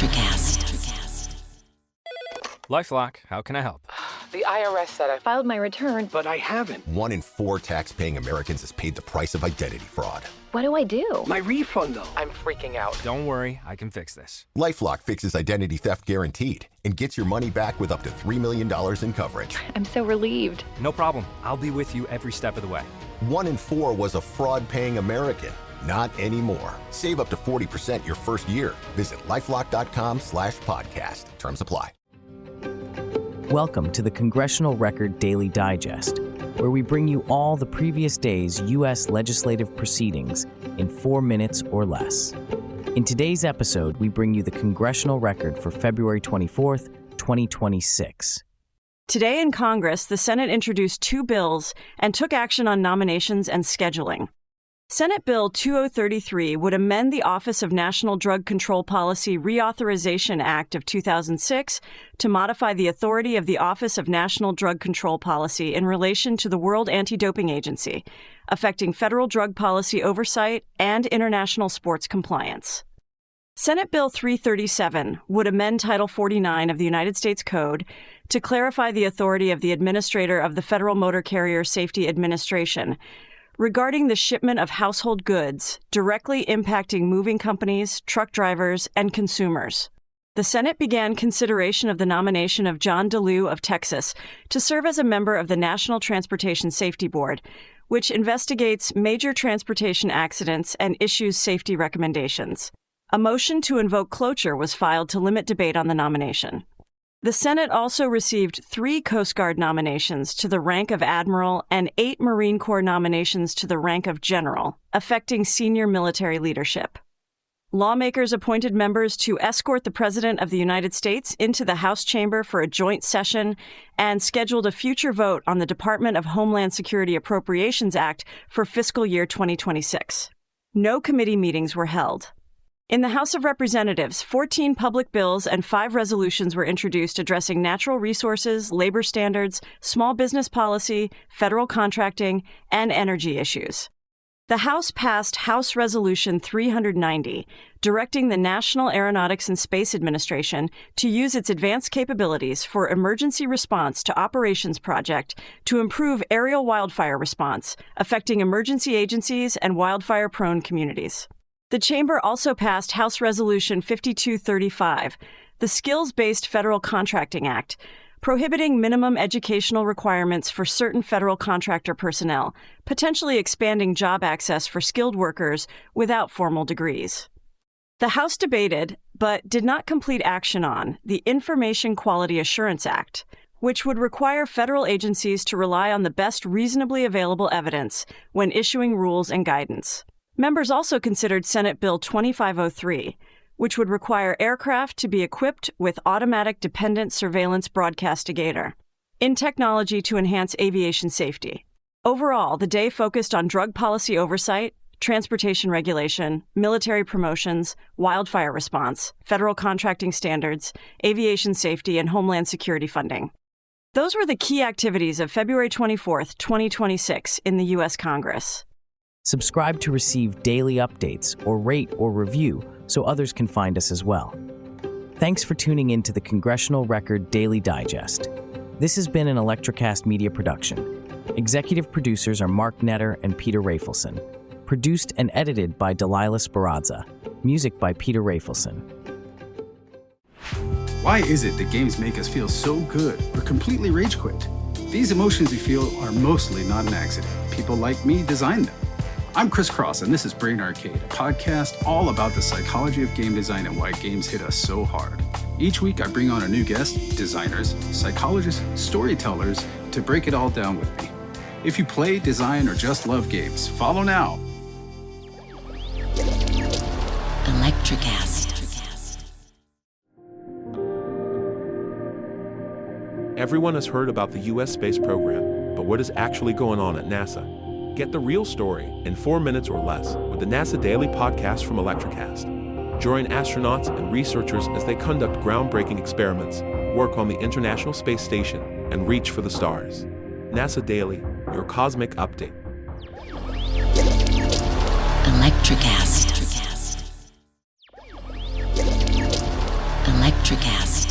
ElectraCast. LifeLock, how can I help? The IRS said I filed my return, but I haven't. 1 in 4 tax-paying Americans has paid the price of identity fraud. What do I do? My refund, though. I'm freaking out. Don't worry, I can fix this. LifeLock fixes identity theft guaranteed and gets your money back with up to $3 million in coverage. I'm so relieved. No problem. I'll be with you every step of the way. 1 in 4 was a fraud-paying American. Not anymore. Save up to 40% your first year. Visit LifeLock.com/podcast. Terms apply. Welcome to the Congressional Record Daily Digest, where we bring you all the previous day's U.S. legislative proceedings in 4 minutes or less. In today's episode, we bring you the Congressional Record for February 24th, 2026. Today in Congress, the Senate introduced 2 bills and took action on nominations and scheduling. Senate Bill 2033 would amend the Office of National Drug Control Policy Reauthorization Act of 2006 to modify the authority of the Office of National Drug Control Policy in relation to the World Anti-Doping Agency, affecting federal drug policy oversight and international sports compliance. Senate Bill 337 would amend Title 49 of the United States Code to clarify the authority of the Administrator of the Federal Motor Carrier Safety Administration regarding the shipment of household goods directly impacting moving companies, truck drivers, and consumers. The Senate began consideration of the nomination of John Delilah of Texas to serve as a member of the National Transportation Safety Board, which investigates major transportation accidents and issues safety recommendations. A motion to invoke cloture was filed to limit debate on the nomination. The Senate also received 3 Coast Guard nominations to the rank of Admiral and 8 Marine Corps nominations to the rank of General, affecting senior military leadership. Lawmakers appointed members to escort the President of the United States into the House chamber for a joint session and scheduled a future vote on the Department of Homeland Security Appropriations Act for fiscal year 2026. No committee meetings were held. In the House of Representatives, 14 public bills and 5 resolutions were introduced addressing natural resources, labor standards, small business policy, federal contracting, and energy issues. The House passed House Resolution 390, directing the National Aeronautics and Space Administration to use its advanced capabilities for emergency response to operations project to improve aerial wildfire response, affecting emergency agencies and wildfire-prone communities. The Chamber also passed House Resolution 5235, the Skills-Based Federal Contracting Act, prohibiting minimum educational requirements for certain federal contractor personnel, potentially expanding job access for skilled workers without formal degrees. The House debated, but did not complete action on, the Information Quality Assurance Act, which would require federal agencies to rely on the best reasonably available evidence when issuing rules and guidance. Members also considered Senate Bill 2503, which would require aircraft to be equipped with automatic dependent surveillance broadcastigator in technology to enhance aviation safety. Overall, the day focused on drug policy oversight, transportation regulation, military promotions, wildfire response, federal contracting standards, aviation safety, and homeland security funding. Those were the key activities of February 24th, 2026 in the U.S. Congress. Subscribe to receive daily updates or rate or review so others can find us as well. Thanks for tuning in to the Congressional Record Daily Digest. This has been an ElectraCast media production. Executive producers are Mark Netter and Peter Rafelson. Produced and edited by Delilah Sperrazza. Music by Peter Rafelson. Why is it that games make us feel so good or completely rage quit? These emotions we feel are mostly not an accident. People like me designed them. I'm Chris Cross, and this is Brain Arcade, a podcast all about the psychology of game design and why games hit us so hard. Each week, I bring on a new guest, designers, psychologists, storytellers, to break it all down with me. If you play, design, or just love games, follow now. ElectraCast. Everyone has heard about the U.S. space program, but what is actually going on at NASA? Get the real story in 4 minutes or less with the NASA Daily Podcast from ElectraCast. Join astronauts and researchers as they conduct groundbreaking experiments, work on the International Space Station, and reach for the stars. NASA Daily, your cosmic update. ElectraCast. ElectraCast.